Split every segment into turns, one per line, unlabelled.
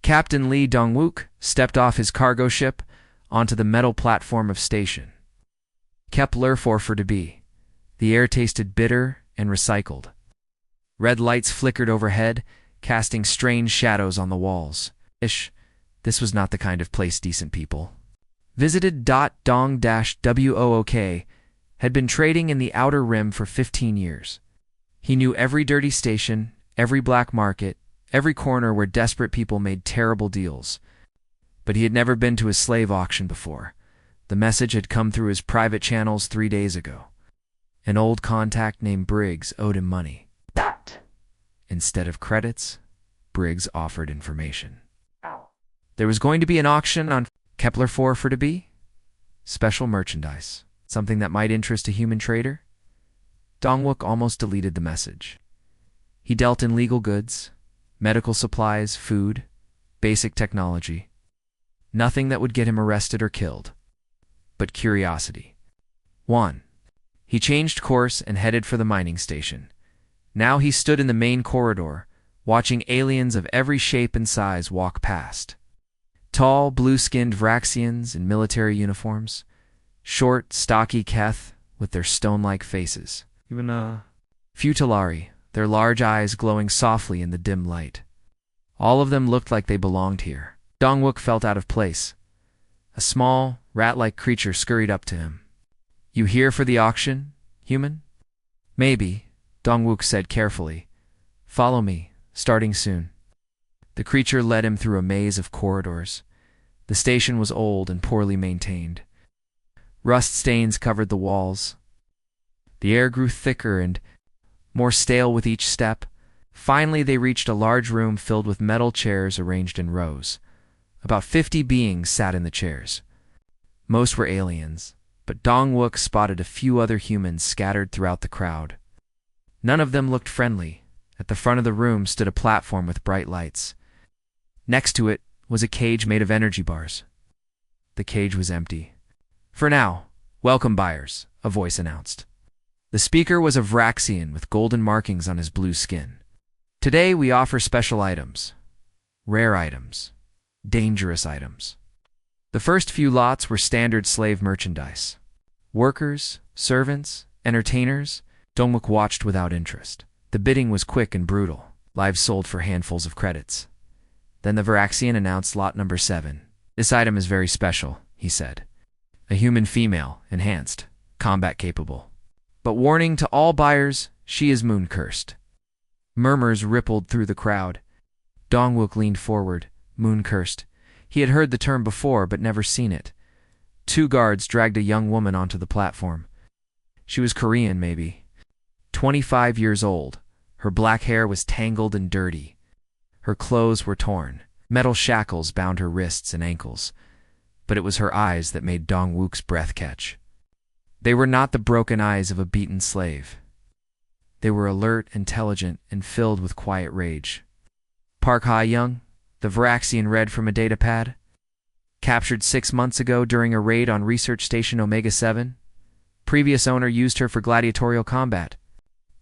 Captain Lee Dong-wook stepped off his cargo ship onto the metal platform of station. Kepler 4 for to be. The air tasted bitter and recycled. Red lights flickered overhead, casting strange shadows on the walls. This was not the kind of place decent people visited. Dong-Wook had been trading in the Outer Rim for 15 years. He knew every dirty station, every black market, every corner where desperate people made terrible deals. But he had never been to a slave auction before. The message had come through his private channels 3 days ago. An old contact named Briggs owed him money. Instead of credits, Briggs offered information. There was going to be an auction on Kepler 4 for to be? Special merchandise. Something that might interest a human trader? Dong-wook almost deleted the message. He dealt in legal goods, medical supplies, food, basic technology. Nothing that would get him arrested or killed. But curiosity. 1. He changed course and headed for the mining station. Now he stood in the main corridor, watching aliens of every shape and size walk past. Tall, blue-skinned Vraxians in military uniforms. Short, stocky Keth with their stone-like faces. Few Talari, their large eyes glowing softly in the dim light. All of them looked like they belonged here. Dong-wook felt out of place. A small, rat-like creature scurried up to him. "You here for the auction, human?" "Maybe," Dong-wook said carefully. "Follow me, starting soon." The creature led him through a maze of corridors. The station was old and poorly maintained. Rust stains covered the walls. The air grew thicker and more stale with each step. Finally, they reached a large room filled with metal chairs arranged in rows. About 50 beings sat in the chairs. Most were aliens, but Dong-wook spotted a few other humans scattered throughout the crowd. None of them looked friendly. At the front of the room stood a platform with bright lights. Next to it was a cage made of energy bars. The cage was empty. "For now, welcome buyers," a voice announced. The speaker was a Vraxian with golden markings on his blue skin. "Today we offer special items. Rare items. Dangerous items." The first few lots were standard slave merchandise. Workers, servants, entertainers. Dong-wook watched without interest. The bidding was quick and brutal. Lives sold for handfuls of credits. Then the Vraxian announced lot number 7. "This item is very special," he said. "A human female, enhanced, combat capable. But warning to all buyers, she is moon-cursed." Murmurs rippled through the crowd. Dong-wook leaned forward. Moon-cursed. He had heard the term before, but never seen it. 2 guards dragged a young woman onto the platform. She was Korean, maybe. 25 years old. Her black hair was tangled and dirty. Her clothes were torn. Metal shackles bound her wrists and ankles. But it was her eyes that made Dong-wook's breath catch. They were not the broken eyes of a beaten slave. They were alert, intelligent, and filled with quiet rage. "Park Ha-young," the Vraxian read from a datapad. "Captured 6 months ago during a raid on Research Station Omega-7. Previous owner used her for gladiatorial combat.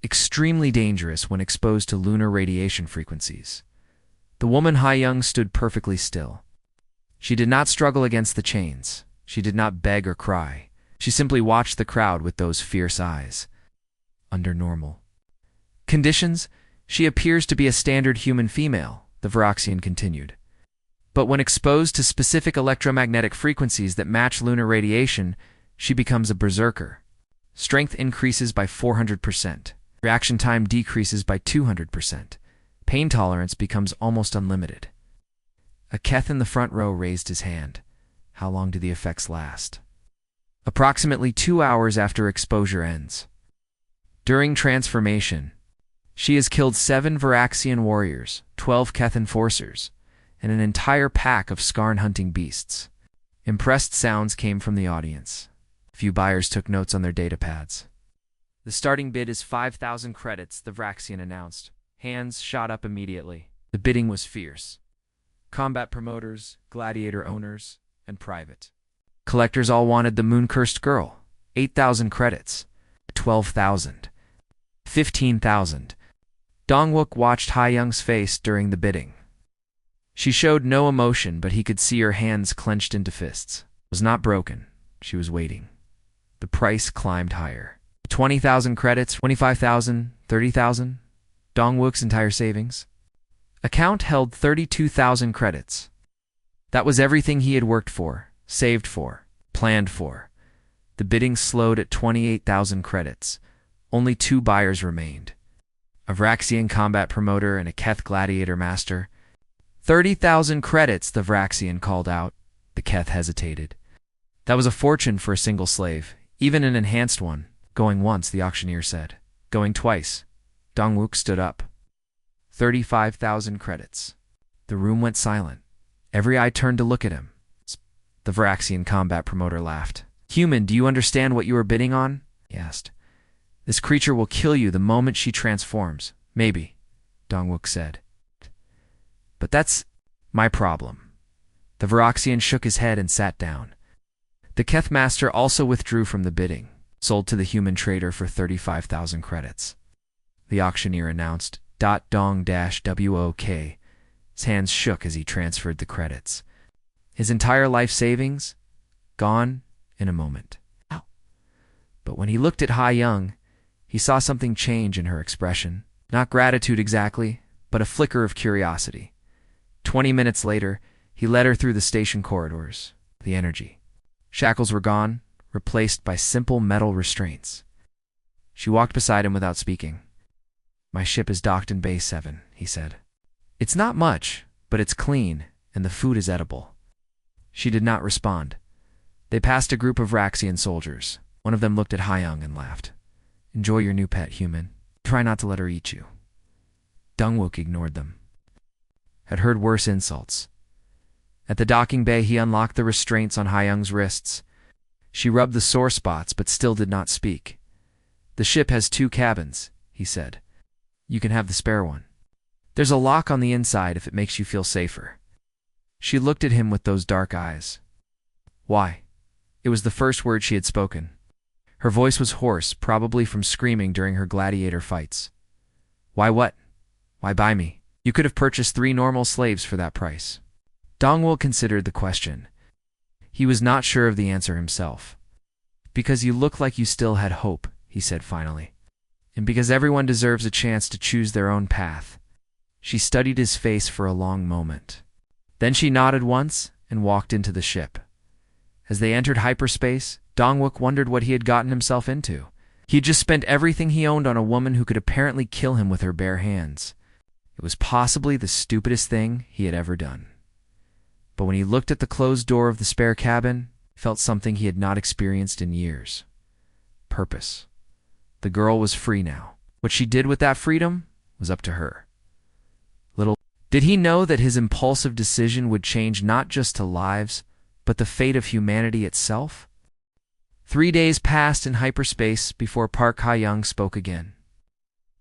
Extremely dangerous when exposed to lunar radiation frequencies." The woman Ha-young stood perfectly still. She did not struggle against the chains. She did not beg or cry. She simply watched the crowd with those fierce eyes. Under normal conditions, she appears to be a standard human female, the Vraxian continued. But when exposed to specific electromagnetic frequencies that match lunar radiation, she becomes a berserker. Strength increases by 400%. Reaction time decreases by 200%. Pain tolerance becomes almost unlimited. A Keth in the front row raised his hand. "How long do the effects last?" "Approximately 2 hours after exposure ends." During transformation, she has killed 7 Vraxian warriors, 12 Keth enforcers, and an entire pack of Skarn-hunting beasts. Impressed sounds came from the audience. Few buyers took notes on their datapads. "The starting bid is 5,000 credits, the Vraxian announced. Hands shot up immediately. The bidding was fierce. Combat promoters, gladiator owners, and private collectors all wanted the moon-cursed girl. 8,000 credits. 12,000. 15,000. Dong-wook watched Ha-young's face during the bidding. She showed no emotion, but he could see her hands clenched into fists. It was not broken. She was waiting. The price climbed higher. 20,000 credits, 25,000, 30,000. Dongwook's entire savings. Account held 32,000 credits. That was everything he had worked for, saved for, planned for. The bidding slowed at 28,000 credits. Only 2 buyers remained. A Vraxian combat promoter and a Keth gladiator master. 30,000 credits, the Vraxian called out. The Keth hesitated. That was a fortune for a single slave, even an enhanced one. Going once, the auctioneer said. Going twice. Dongwook stood up. 35,000 credits. The room went silent. Every eye turned to look at him. The Vraxian combat promoter laughed. Human, do you understand what you are bidding on? He asked. This creature will kill you the moment she transforms. Maybe, Dongwook said. But that's my problem. The Vraxian shook his head and sat down. The Keth master also withdrew from the bidding, sold to the human trader for 35,000 credits. The auctioneer announced, "Dong-WOK." His hands shook as he transferred the credits. His entire life savings? Gone in a moment. Ow. But when he looked at Hai Young, he saw something change in her expression. Not gratitude exactly, but a flicker of curiosity. 20 minutes later, he led her through the station corridors. The energy. Shackles were gone, replaced by simple metal restraints. She walked beside him without speaking. My ship is docked in Bay 7, he said. It's not much, but it's clean, and the food is edible. She did not respond. They passed a group of Vraxian soldiers. One of them looked at Hyung and laughed. Enjoy your new pet, human. Try not to let her eat you. Dongwook ignored them. Had heard worse insults. At the docking bay, he unlocked the restraints on Hyung's wrists. She rubbed the sore spots, but still did not speak. The ship has 2 cabins, he said. You can have the spare one. There's a lock on the inside if it makes you feel safer. She looked at him with those dark eyes. Why? It was the first word she had spoken. Her voice was hoarse, probably from screaming during her gladiator fights. Why what? Why buy me? You could have purchased 3 normal slaves for that price. Dongwook considered the question. He was not sure of the answer himself. Because you look like you still had hope, he said finally. And because everyone deserves a chance to choose their own path. She studied his face for a long moment. Then she nodded once and walked into the ship. As they entered hyperspace, Dongwook wondered what he had gotten himself into. He had just spent everything he owned on a woman who could apparently kill him with her bare hands. It was possibly the stupidest thing he had ever done. But when he looked at the closed door of the spare cabin, he felt something he had not experienced in years. Purpose. The girl was free now. What she did with that freedom was up to her. Little did he know that his impulsive decision would change not just lives, but the fate of humanity itself? 3 days passed in hyperspace before Park Ha-young spoke again.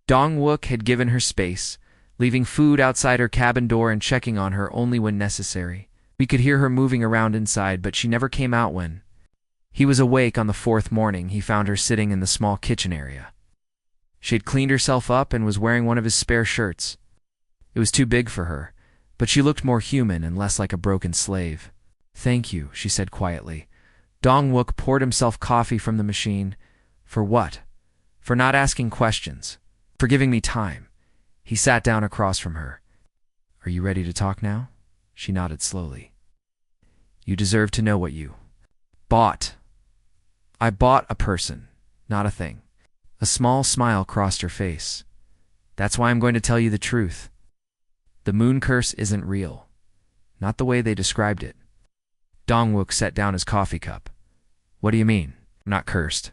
Dongwook had given her space, leaving food outside her cabin door and checking on her only when necessary. We could hear her moving around inside, but she never came out when he was awake on the 4th morning. He found her sitting in the small kitchen area. She had cleaned herself up and was wearing one of his spare shirts. It was too big for her, but she looked more human and less like a broken slave. Thank you, she said quietly. Dongwook poured himself coffee from the machine. For what? For not asking questions. For giving me time. He sat down across from her. Are you ready to talk now? She nodded slowly. You deserve to know what you bought. I bought a person, not a thing. A small smile crossed her face. That's why I'm going to tell you the truth. The moon curse isn't real. Not the way they described it. Dongwook set down his coffee cup. What do you mean? I'm not cursed.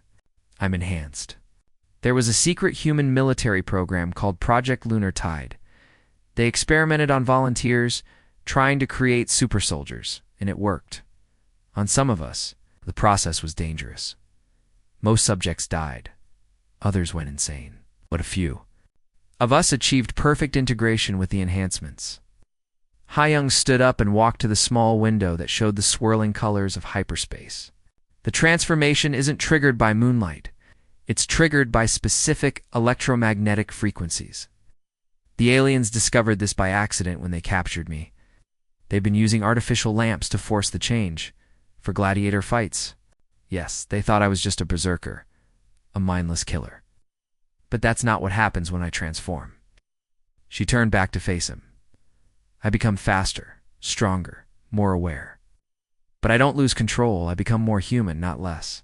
I'm enhanced. There was a secret human military program called Project Lunar Tide. They experimented on volunteers, trying to create super soldiers, and it worked. On some of us, the process was dangerous. Most subjects died. Others went insane. But a few of us achieved perfect integration with the enhancements. Ha-young stood up and walked to the small window that showed the swirling colors of hyperspace. The transformation isn't triggered by moonlight. It's triggered by specific electromagnetic frequencies. The aliens discovered this by accident when they captured me. They've been using artificial lamps to force the change, for gladiator fights. Yes, they thought I was just a berserker, a mindless killer. But that's not what happens when I transform. She turned back to face him. I become faster, stronger, more aware. But I don't lose control, I become more human, not less.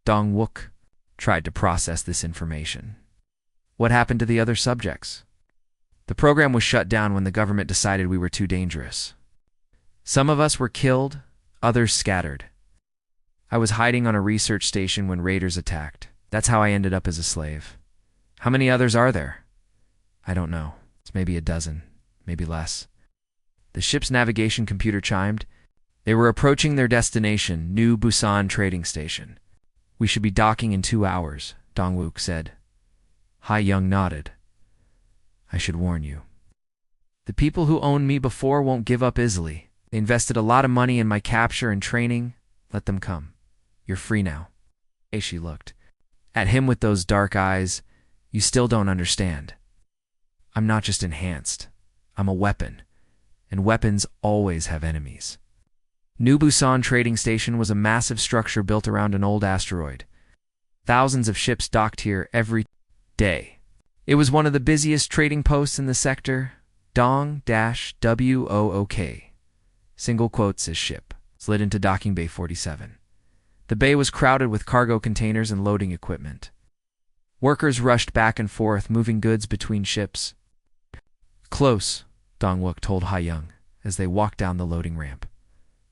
Dong-wook tried to process this information. What happened to the other subjects? The program was shut down when the government decided we were too dangerous. Some of us were killed, others scattered. I was hiding on a research station when raiders attacked. That's how I ended up as a slave. How many others are there? I don't know. It's maybe a dozen, maybe less. The ship's navigation computer chimed. They were approaching their destination, New Busan Trading Station. We should be docking in 2 hours, Dong-wook said. Ha-young nodded. I should warn you. The people who owned me before won't give up easily. They invested a lot of money in my capture and training. Let them come. You're free now. She looked at him with those dark eyes. You still don't understand. I'm not just enhanced. I'm a weapon. And weapons always have enemies. New Busan Trading Station was a massive structure built around an old asteroid. Thousands of ships docked here every day. It was one of the busiest trading posts in the sector. Dong-Wook. Single quote says ship. Slid into docking bay 47. The bay was crowded with cargo containers and loading equipment. Workers rushed back and forth, moving goods between ships. Close, Dong-wook told Ha-young as they walked down the loading ramp.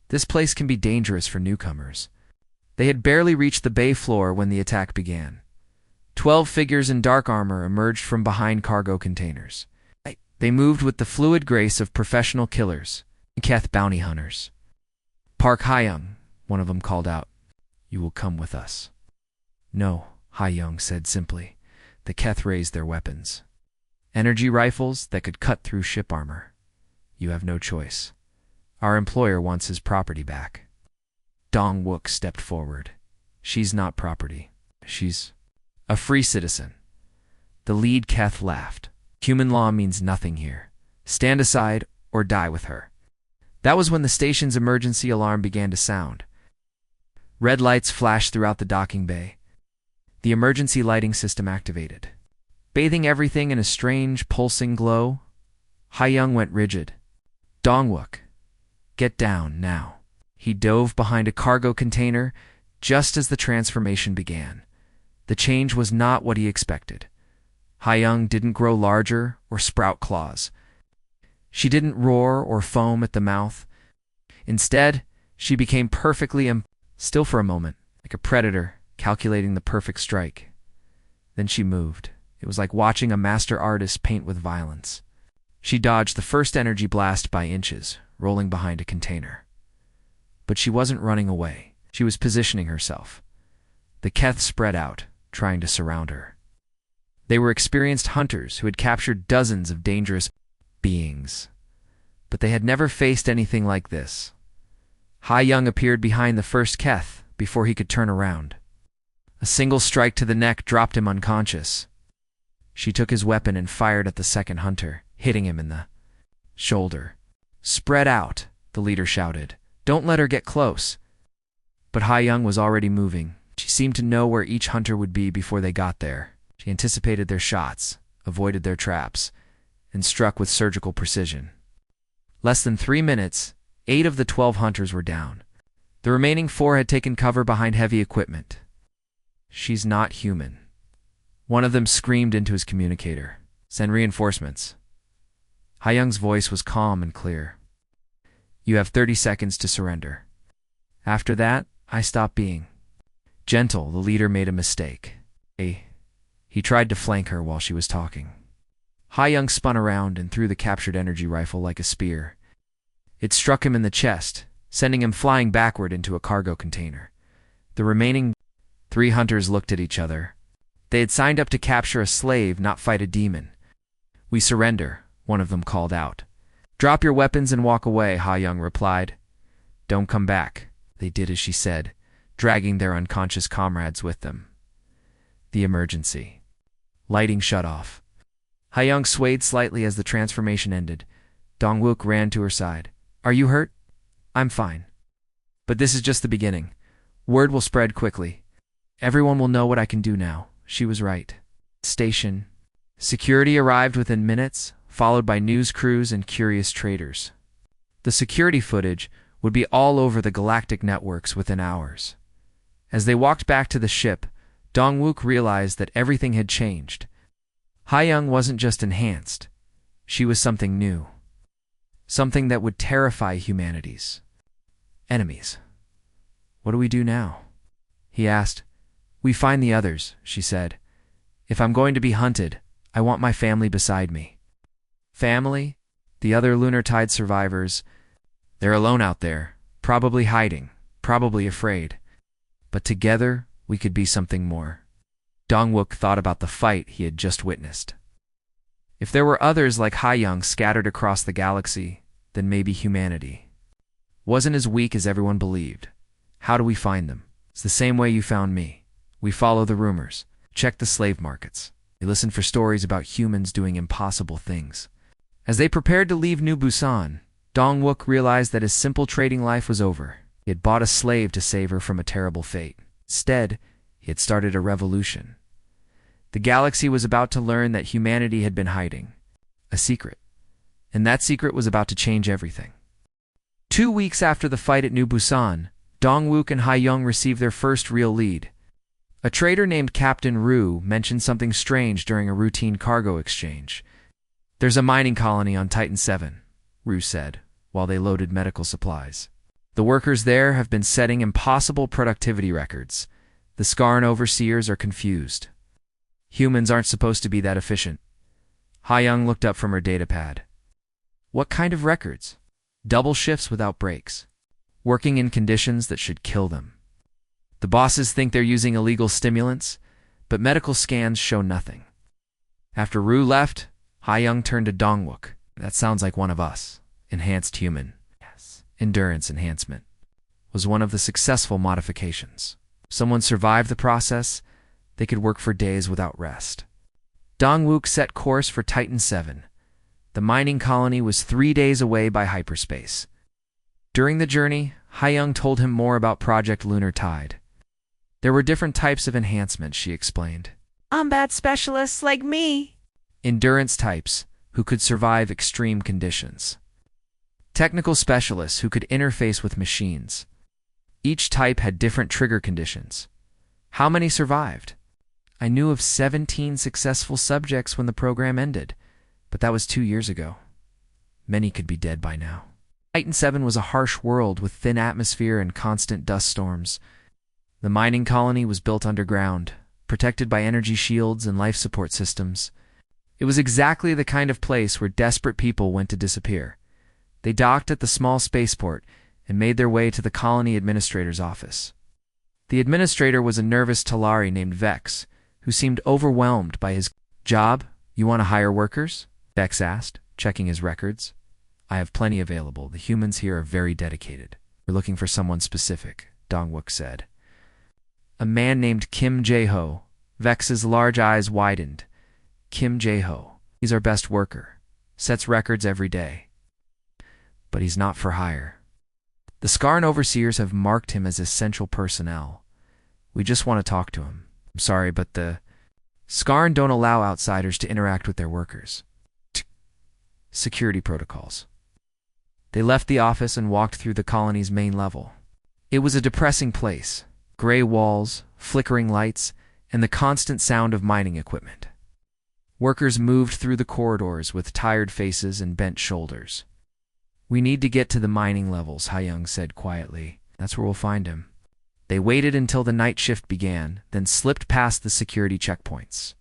This place can be dangerous for newcomers. They had barely reached the bay floor when the attack began. 12 figures in dark armor emerged from behind cargo containers. They moved with the fluid grace of professional killers, Keth bounty hunters. Park Ha-young, one of them called out. You will come with us. No, Ha-young said simply. The Keth raised their weapons. Energy rifles that could cut through ship armor. You have no choice. Our employer wants his property back. Dong-wook stepped forward. She's not property. She's a free citizen. The lead Keth laughed. Human law means nothing here. Stand aside or die with her. That was when the station's emergency alarm began to sound. Red lights flashed throughout the docking bay. The emergency lighting system activated. Bathing everything in a strange, pulsing glow, Ha-young went rigid. Dong-wook, get down now. He dove behind a cargo container just as the transformation began. The change was not what he expected. Ha-young didn't grow larger or sprout claws. She didn't roar or foam at the mouth. Instead, she became perfectly still for a moment, like a predator calculating the perfect strike. Then she moved. It was like watching a master artist paint with violence. She dodged the first energy blast by inches, rolling behind a container. But she wasn't running away. She was positioning herself. The Keth spread out, trying to surround her. They were experienced hunters who had captured dozens of dangerous beings. But they had never faced anything like this. Ha-young appeared behind the first Keth before he could turn around. A single strike to the neck dropped him unconscious. She took his weapon and fired at the second hunter, hitting him in the shoulder. Spread out, the leader shouted. Don't let her get close. But Ha-young was already moving. She seemed to know where each hunter would be before they got there. She anticipated their shots, avoided their traps, and struck with surgical precision. Less than 3 minutes, 8 of the 12 hunters were down. The remaining 4 had taken cover behind heavy equipment. She's not human. One of them screamed into his communicator. Send reinforcements. Ha-young's voice was calm and clear. You have 30 seconds to surrender. After that, I stop being. Gentle, the leader made a mistake. He tried to flank her while she was talking. Ha-young spun around and threw the captured energy rifle like a spear. It struck him in the chest, sending him flying backward into a cargo container. The remaining 3 hunters looked at each other. They had signed up to capture a slave, not fight a demon. We surrender, one of them called out. Drop your weapons and walk away, Ha-young replied. Don't come back. They did as she said, dragging their unconscious comrades with them. The emergency. Lighting shut off. Ha-young swayed slightly as the transformation ended. Dong-wook ran to her side. Are you hurt? I'm fine. But this is just the beginning. Word will spread quickly. Everyone will know what I can do now. She was right. Station. Security arrived within minutes, followed by news crews and curious traders. The security footage would be all over the Galactic networks within hours. As they walked back to the ship, Dong-wook realized that everything had changed. Ha-young wasn't just enhanced. She was something new. Something that would terrify humanity's enemies. What do we do now? He asked. We find the others, she said. If I'm going to be hunted, I want my family beside me. Family? The other Lunar Tide survivors. They're alone out there, probably hiding, probably afraid. But together, we could be something more. Dong-wook thought about the fight he had just witnessed. If there were others like Ha-young scattered across the galaxy, then maybe humanity wasn't as weak as everyone believed. How do we find them? It's the same way you found me. We follow the rumors, check the slave markets. We listen for stories about humans doing impossible things. As they prepared to leave New Busan, Dong-wook realized that his simple trading life was over. He had bought a slave to save her from a terrible fate. Instead, he had started a revolution. The galaxy was about to learn that humanity had been hiding a secret, and that secret was about to change everything. 2 weeks after the fight at New Busan, Dong-wook and Ha-young received their first real lead. A trader named Captain Ru mentioned something strange during a routine cargo exchange. There's a mining colony on Titan 7, Ru said, while they loaded medical supplies. The workers there have been setting impossible productivity records. The Skarn overseers are confused. Humans aren't supposed to be that efficient. Ha-young looked up from her datapad. What kind of records? Double shifts without breaks. Working in conditions that should kill them. The bosses think they're using illegal stimulants, but medical scans show nothing. After Ru left, Ha-young turned to Dong-wook. That sounds like one of us. Enhanced human. Yes. Endurance enhancement was one of the successful modifications. If someone survived the process, they could work for days without rest. Dong-wook set course for Titan 7. The mining colony was 3 days away by hyperspace. During the journey, Ha-young told him more about Project Lunar Tide. There were different types of enhancements, she explained.
Combat specialists like me.
Endurance types, who could survive extreme conditions. Technical specialists who could interface with machines. Each type had different trigger conditions. How many survived? I knew of 17 successful subjects when the program ended, but that was 2 years ago. Many could be dead by now. Titan 7 was a harsh world with thin atmosphere and constant dust storms. The mining colony was built underground, protected by energy shields and life support systems. It was exactly the kind of place where desperate people went to disappear. They docked at the small spaceport and made their way to the colony administrator's office. The administrator was a nervous Talari named Vex, who seemed overwhelmed by his job. You want to hire workers? Vex asked, checking his records. I have plenty available. The humans here are very dedicated. We're looking for someone specific, Dong-wook said. A man named Kim Jae-ho. Vex's large eyes widened. Kim Jae-ho. He's our best worker. Sets records every day. But he's not for hire. The Skarn overseers have marked him as essential personnel. We just want to talk to him. I'm sorry, but the Skarn don't allow outsiders to interact with their workers. Security protocols. They left the office and walked through the colony's main level. It was a depressing place. Gray walls, flickering lights, and the constant sound of mining equipment. Workers moved through the corridors with tired faces and bent shoulders. We need to get to the mining levels, Ha-young said quietly. That's where we'll find him. They waited until the night shift began, then slipped past the security checkpoints.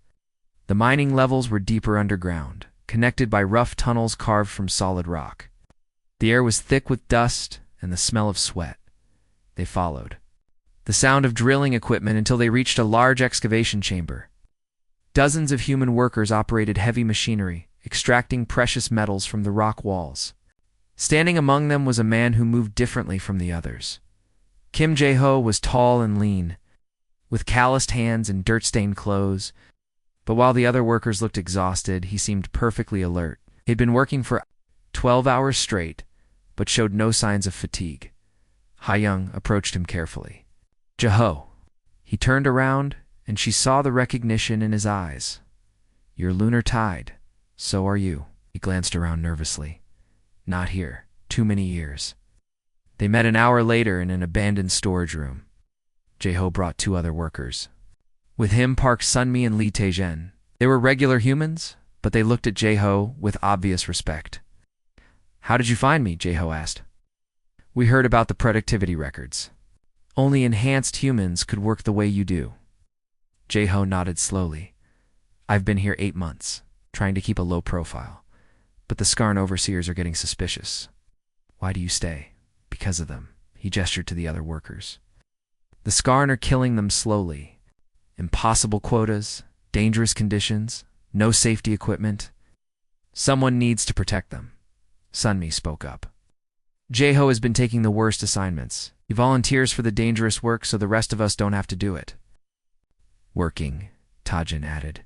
The mining levels were deeper underground, connected by rough tunnels carved from solid rock. The air was thick with dust and the smell of sweat. They followed. The sound of drilling equipment until they reached a large excavation chamber. Dozens of human workers operated heavy machinery, extracting precious metals from the rock walls. Standing among them was a man who moved differently from the others. Kim Jae-ho was tall and lean, with calloused hands and dirt-stained clothes, but while the other workers looked exhausted, he seemed perfectly alert. He'd been working for 12 hours straight, but showed no signs of fatigue. Ha-young approached him carefully. "Jeho." He turned around, and she saw the recognition in his eyes. "You're lunar tide. So are you." He glanced around nervously. "Not here. Too many years." They met an hour later in an abandoned storage room. Jeho brought 2 other workers. With him parked Sunmi and Li Taizhen. They were regular humans, but they looked at Jeho with obvious respect. "How did you find me?" Jeho asked. "We heard about the productivity records. Only enhanced humans could work the way you do." Jeho nodded slowly. "I've been here 8 months, trying to keep a low profile. But the Skarn overseers are getting suspicious." "Why do you stay?" "Because of them." He gestured to the other workers. "The Skarn are killing them slowly. Impossible quotas, dangerous conditions, no safety equipment. Someone needs to protect them." Sunmi spoke up. "Jeho has been taking the worst assignments. He volunteers for the dangerous work so the rest of us don't have to do it." "Working," Tajin added.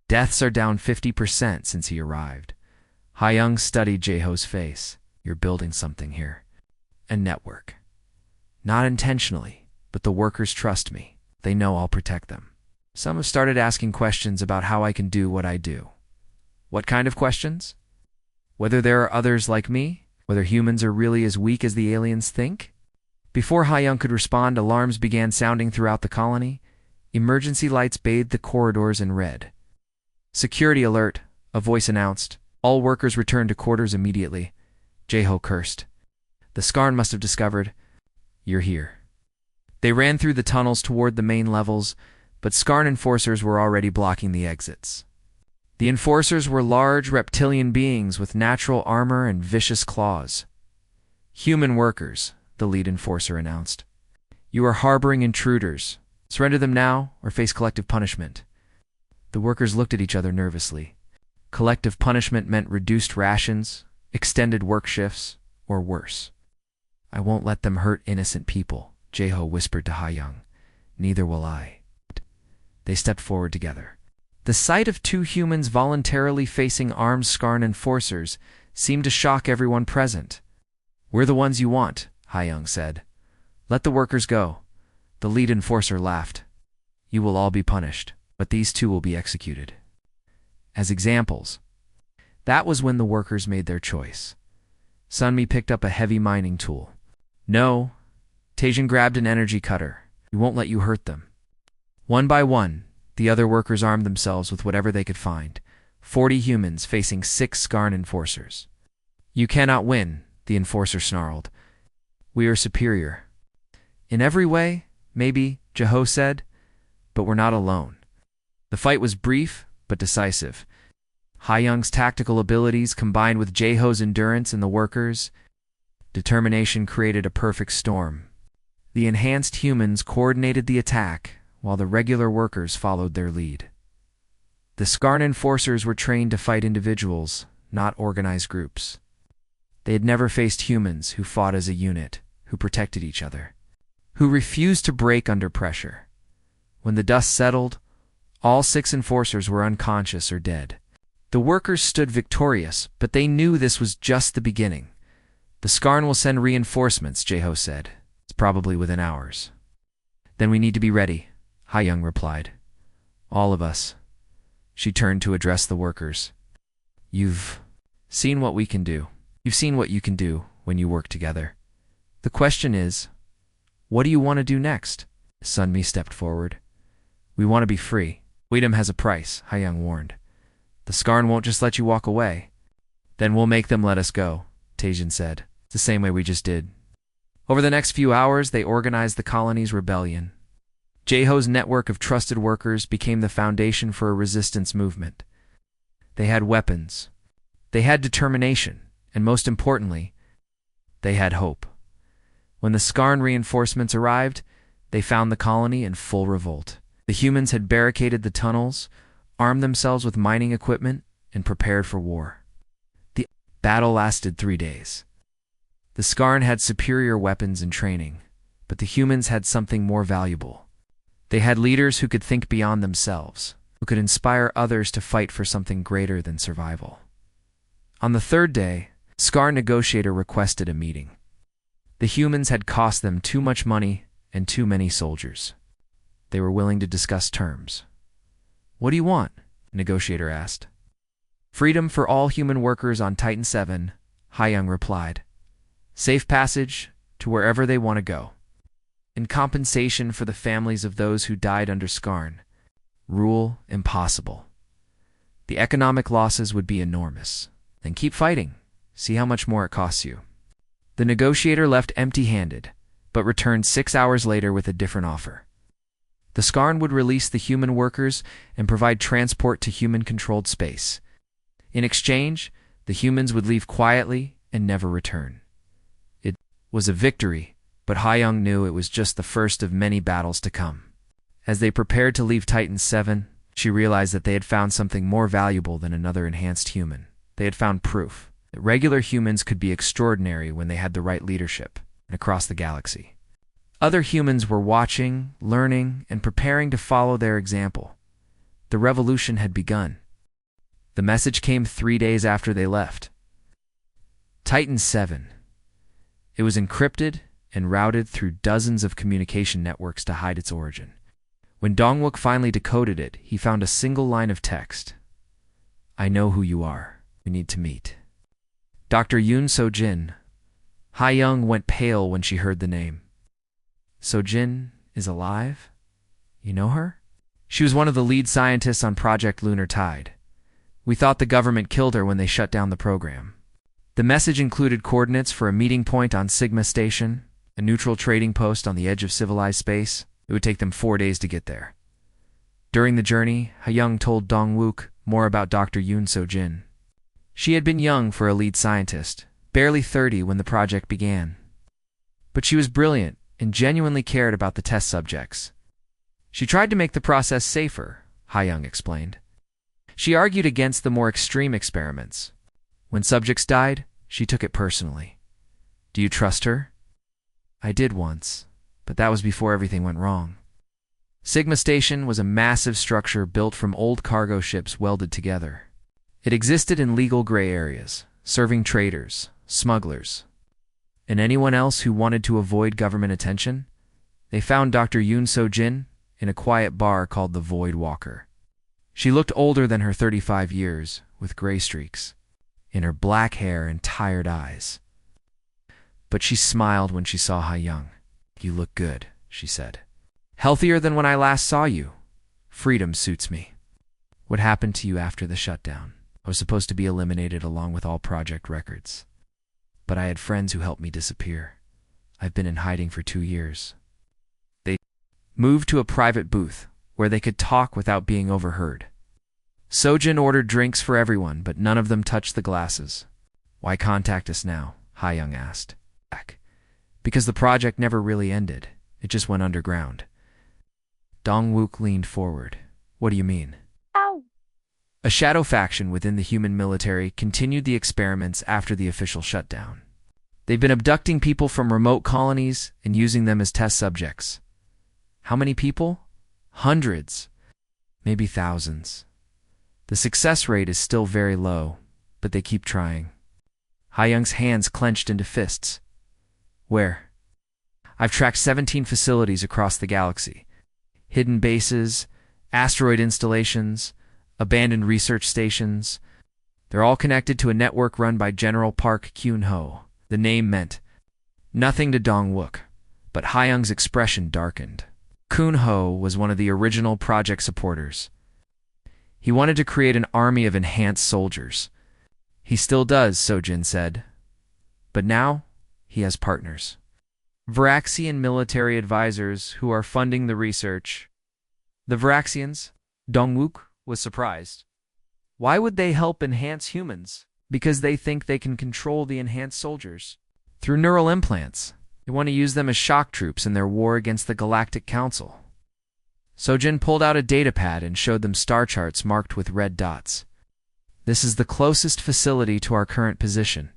"Deaths are down 50% since he arrived." Ha-young studied Jeho's face. "You're building something here. A network. Not intentionally, but the workers trust me. They know I'll protect them. Some have started asking questions about how I can do what I do." "What kind of questions?" "Whether there are others like me? Whether humans are really as weak as the aliens think?" Before Ha-young could respond, alarms began sounding throughout the colony. Emergency lights bathed the corridors in red. "Security alert," a voice announced. "All workers return to quarters immediately." Jeho cursed. "The Skarn must have discovered. You're here." They ran through the tunnels toward the main levels, but Skarn enforcers were already blocking the exits. The enforcers were large reptilian beings with natural armor and vicious claws. "Human workers," the lead enforcer announced. "You are harboring intruders. Surrender them now or face collective punishment." The workers looked at each other nervously. Collective punishment meant reduced rations, extended work shifts, or worse. "I won't let them hurt innocent people," Jeho whispered to Ha-young. "Neither will I." They stepped forward together. The sight of 2 humans voluntarily facing armed Skarn enforcers seemed to shock everyone present. "We're the ones you want," Ha-young said. "Let the workers go." The lead enforcer laughed. "You will all be punished, but these 2 will be executed. As examples." That was when the workers made their choice. Sunmi picked up a heavy mining tool. "No." Taizhen grabbed an energy cutter. "We won't let you hurt them." One by one, the other workers armed themselves with whatever they could find. 40 humans facing 6 Skarn enforcers. "You cannot win," the enforcer snarled. "We are superior." "In every way, maybe," Jeho said, "but we're not alone." The fight was brief, but decisive. Ha-young's tactical abilities combined with Jeho's endurance and the workers' determination created a perfect storm. The enhanced humans coordinated the attack, while the regular workers followed their lead. The Skarn enforcers were trained to fight individuals, not organized groups. They had never faced humans who fought as a unit, who protected each other, who refused to break under pressure. When the dust settled, all 6 enforcers were unconscious or dead. The workers stood victorious, but they knew this was just the beginning. "The Skarn will send reinforcements," Jeho said. "It's probably within hours." "Then we need to be ready," Ha-young replied. "All of us." She turned to address the workers. "You've seen what we can do. You've seen what you can do when you work together. The question is, what do you want to do next?" Sunmi stepped forward. "We want to be free. Freedom has a price," Ha-young warned. "The Skarn won't just let you walk away." "Then we'll make them let us go," Taizhen said. "It's the same way we just did." Over the next few hours, they organized the colony's rebellion. Jeho's network of trusted workers became the foundation for a resistance movement. They had weapons. They had determination. And most importantly, they had hope. When the Skarn reinforcements arrived, they found the colony in full revolt. The humans had barricaded the tunnels, armed themselves with mining equipment, and prepared for war. The battle lasted 3 days. The Skarn had superior weapons and training, but the humans had something more valuable. They had leaders who could think beyond themselves, who could inspire others to fight for something greater than survival. On the 3rd day, Scar negotiator requested a meeting. The humans had cost them too much money and too many soldiers. They were willing to discuss terms. "What do you want?" negotiator asked. "Freedom for all human workers on Titan 7, Hyung replied. "Safe passage to wherever they want to go. In compensation for the families of those who died under Skarn. Rule impossible. The economic losses would be enormous. Then keep fighting. See how much more it costs you." The negotiator left empty-handed, but returned 6 hours later with a different offer. The Skarn would release the human workers and provide transport to human-controlled space. In exchange, the humans would leave quietly and never return. It was a victory, but Hyung knew it was just the first of many battles to come. As they prepared to leave Titan 7, she realized that they had found something more valuable than another enhanced human. They had found proof that regular humans could be extraordinary when they had the right leadership and across the galaxy. Other humans were watching, learning, and preparing to follow their example. The revolution had begun. The message came 3 days after they left. Titan 7. It was encrypted and routed through dozens of communication networks to hide its origin. When Dongwook finally decoded it, he found a single line of text. "I know who you are. We need to meet." Dr. Yoon So-jin. Hyung went pale when she heard the name. "So-jin is alive? You know her?" "She was one of the lead scientists on Project Lunar Tide. We thought the government killed her when they shut down the program." The message included coordinates for a meeting point on Sigma Station, a neutral trading post on the edge of civilized space. It would take them 4 days to get there. During the journey, Hyung told Dongwook more about Dr. Yoon So-jin. She had been young for a lead scientist, barely 30 when the project began. But she was brilliant and genuinely cared about the test subjects. She tried to make the process safer, Hyung explained. She argued against the more extreme experiments. When subjects died, she took it personally. "Do you trust her?" "I did once, but that was before everything went wrong." Sigma Station was a massive structure built from old cargo ships welded together. It existed in legal gray areas, serving traders, smugglers, and anyone else who wanted to avoid government attention. They found Dr. Yoon So-jin in a quiet bar called the Void Walker. She looked older than her 35 years, with gray streaks in her black hair and tired eyes. But she smiled when she saw Hyung. "You look good," she said. "Healthier than when I last saw you. Freedom suits me." "What happened to you after the shutdown?" "I was supposed to be eliminated along with all project records. But I had friends who helped me disappear. I've been in hiding for 2 years." They moved to a private booth where they could talk without being overheard. So-jin ordered drinks for everyone, but none of them touched the glasses. "Why contact us now?" Hyung asked. "Because the project never really ended. It just went underground." Dongwook leaned forward. "What do you mean?"
Ow!
A shadow faction within the human military continued the experiments after the official shutdown. They've been abducting people from remote colonies and using them as test subjects. How many people? Hundreds, maybe thousands. The success rate is still very low, but they keep trying. Hyung's hands clenched into fists. "Where?" "I've tracked 17 facilities across the galaxy. Hidden bases, asteroid installations, abandoned research stations. They're all connected to a network run by General Park Kyun-ho." The name meant nothing to Dongwook, but Hyung's expression darkened. Kyun-ho was one of the original project supporters. He wanted to create an army of enhanced soldiers. He still does, So-jin said. But now, he has partners. Varaxian military advisors who are funding the research. The Varaxians? Dongwook was surprised. Why would they help enhance humans? Because they think they can control the enhanced soldiers. Through neural implants. They want to use them as shock troops in their war against the Galactic Council. So-jin pulled out a datapad and showed them star charts marked with red dots. "This is the closest facility to our current position.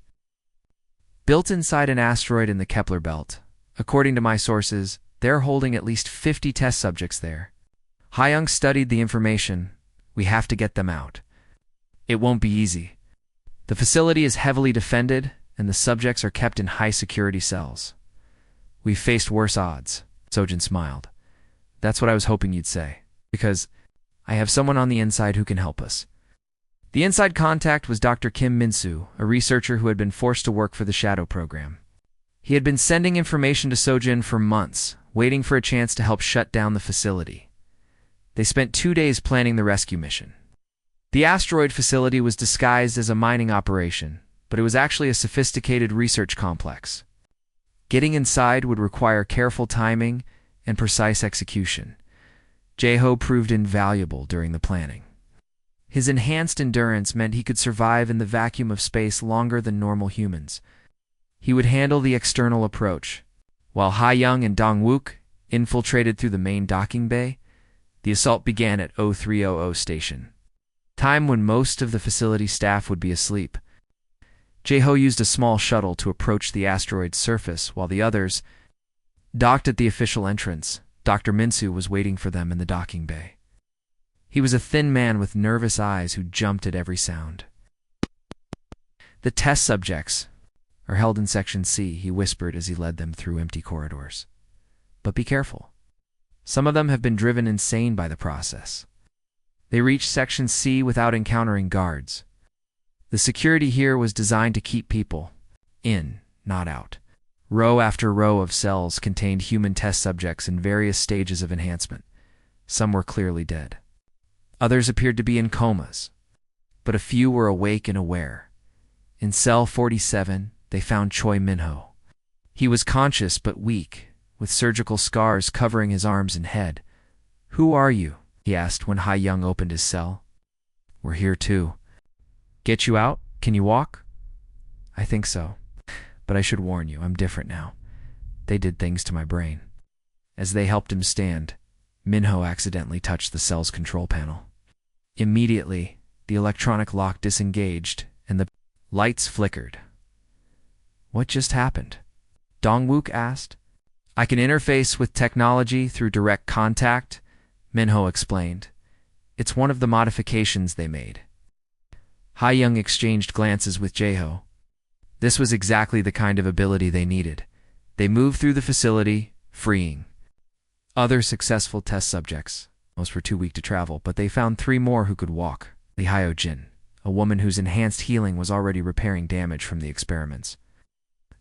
Built inside an asteroid in the Kepler belt. According to my sources, they're holding at least 50 test subjects there." Hyung studied the information. "We have to get them out. It won't be easy. The facility is heavily defended, and the subjects are kept in high-security cells. We've faced worse odds, Sojin smiled. That's what I was hoping you'd say, because I have someone on the inside who can help us. The inside contact was Dr. Kim Min-soo, a researcher who had been forced to work for the Shadow program. He had been sending information to Sojin for months, waiting for a chance to help shut down the facility. They spent 2 days planning the rescue mission. The asteroid facility was disguised as a mining operation, but it was actually a sophisticated research complex. Getting inside would require careful timing and precise execution. Jae-ho proved invaluable during the planning. His enhanced endurance meant he could survive in the vacuum of space longer than normal humans. He would handle the external approach. While Ha-young and Dong-wook infiltrated through the main docking bay, the assault began at 0300 station, time when most of the facility staff would be asleep. Jae-ho used a small shuttle to approach the asteroid's surface, while the others docked at the official entrance. Dr. Min-soo was waiting for them in the docking bay. He was a thin man with nervous eyes who jumped at every sound. The test subjects are held in Section C, he whispered as he led them through empty corridors. But be careful. Some of them have been driven insane by the process. They reached Section C without encountering guards. The security here was designed to keep people in, not out. Row after row of cells contained human test subjects in various stages of enhancement. Some were clearly dead. Others appeared to be in comas, but a few were awake and aware. In cell 47, they found Choi Min-ho. He was conscious but weak, with surgical scars covering his arms and head. "Who are you?" he asked when Ha-young opened his cell. "We're here too." "Get you out? Can you walk?" "I think so. But I should warn you, I'm different now. They did things to my brain." As they helped him stand, Min-ho accidentally touched the cell's control panel. Immediately, the electronic lock disengaged and the lights flickered. "What just happened?" Dong-wook asked. "I can interface with technology through direct contact," Min-ho explained. "It's one of the modifications they made." Ha-young exchanged glances with Jae-ho. This was exactly the kind of ability they needed. They moved through the facility, freeing other successful test subjects. Most were too weak to travel, but they found 3 more who could walk. Lee Hyo-jin, a woman whose enhanced healing was already repairing damage from the experiments.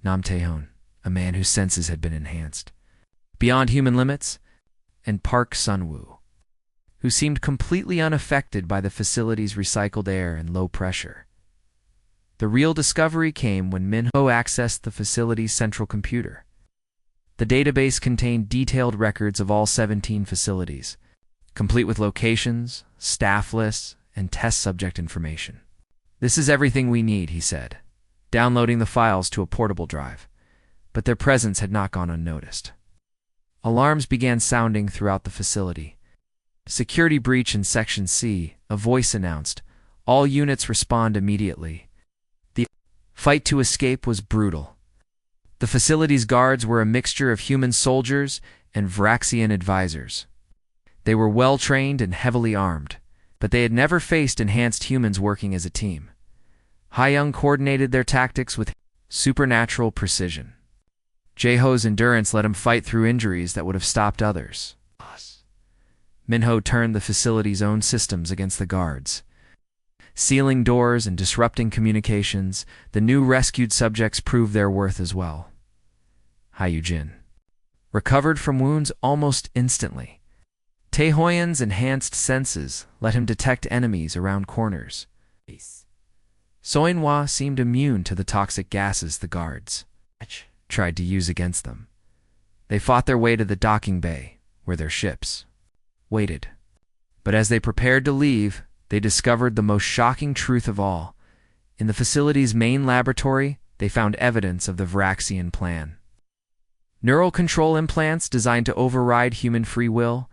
Nam Tae-hoon, a man whose senses had been enhanced beyond human limits, and Park Sun-woo, who seemed completely unaffected by the facility's recycled air and low pressure. The real discovery came when Min-ho accessed the facility's central computer. The database contained detailed records of all 17 facilities, complete with locations, staff lists, and test subject information. "This is everything we need," he said, downloading the files to a portable drive. But their presence had not gone unnoticed. Alarms began sounding throughout the facility. "Security breach in Section C," a voice announced. "All units respond immediately." The fight to escape was brutal. The facility's guards were a mixture of human soldiers and Vraxian advisors. They were well-trained and heavily armed, but they had never faced enhanced humans working as a team. Ha-young coordinated their tactics with supernatural precision. Jae-ho's endurance let him fight through injuries that would have stopped others. Min-ho turned the facility's own systems against the guards. Sealing doors and disrupting communications, the new rescued subjects proved their worth as well. Hyo-jin recovered from wounds almost instantly. Tae-hoyen's enhanced senses let him detect enemies around corners. Soin-hwa seemed immune to the toxic gases the guards tried to use against them. They fought their way to the docking bay, where their ships waited. But as they prepared to leave, they discovered the most shocking truth of all. In the facility's main laboratory, they found evidence of the Vraxian plan. Neural control implants designed to override human free will,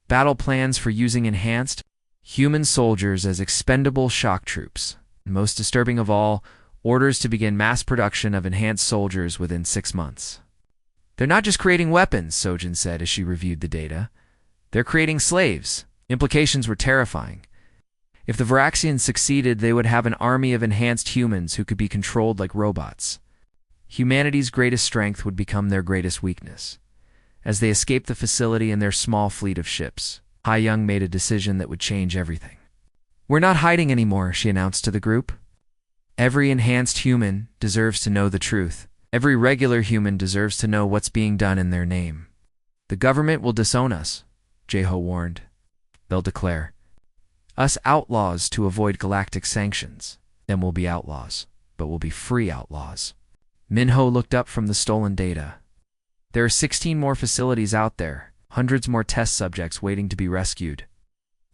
battle plans for using enhanced human soldiers as expendable shock troops. Most disturbing of all, orders to begin mass production of enhanced soldiers within 6 months. "They're not just creating weapons," Sojin said as she reviewed the data. "They're creating slaves." Implications were terrifying. If the Varaxians succeeded, they would have an army of enhanced humans who could be controlled like robots. Humanity's greatest strength would become their greatest weakness. As they escaped the facility in their small fleet of ships, Hai-Young made a decision that would change everything. "We're not hiding anymore," she announced to the group. "Every enhanced human deserves to know the truth. Every regular human deserves to know what's being done in their name. The government will disown us," Jeho warned. "They'll declare us outlaws to avoid galactic sanctions. Then we'll be outlaws, but we'll be free outlaws." Minho looked up from the stolen data. "There are 16 more facilities out there, hundreds more test subjects waiting to be rescued."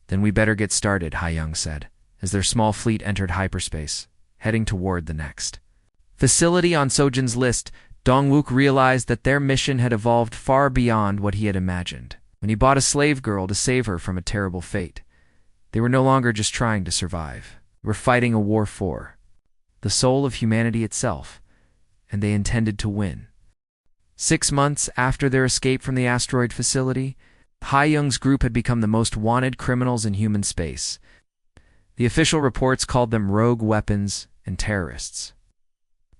"Then we better get started," Hai-Young said, as their small fleet entered hyperspace, heading toward the next facility on Sojin's list. Dongwook realized that their mission had evolved far beyond what he had imagined. When he bought a slave girl to save her from a terrible fate, they were no longer just trying to survive. They were fighting a war for the soul of humanity itself, and they intended to win. 6 months after their escape from the asteroid facility, Hai-Young's group had become the most wanted criminals in human space. The official reports called them rogue weapons and terrorists.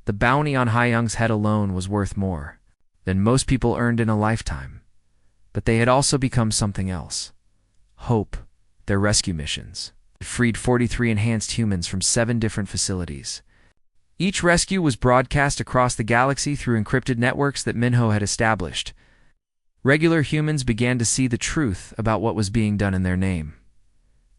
The bounty on Hai-Young's head alone was worth more than most people earned in a lifetime. But they had also become something else. Hope. Their rescue missions had freed 43 enhanced humans from 7 different facilities. Each rescue was broadcast across the galaxy through encrypted networks that Minho had established. Regular humans began to see the truth about what was being done in their name.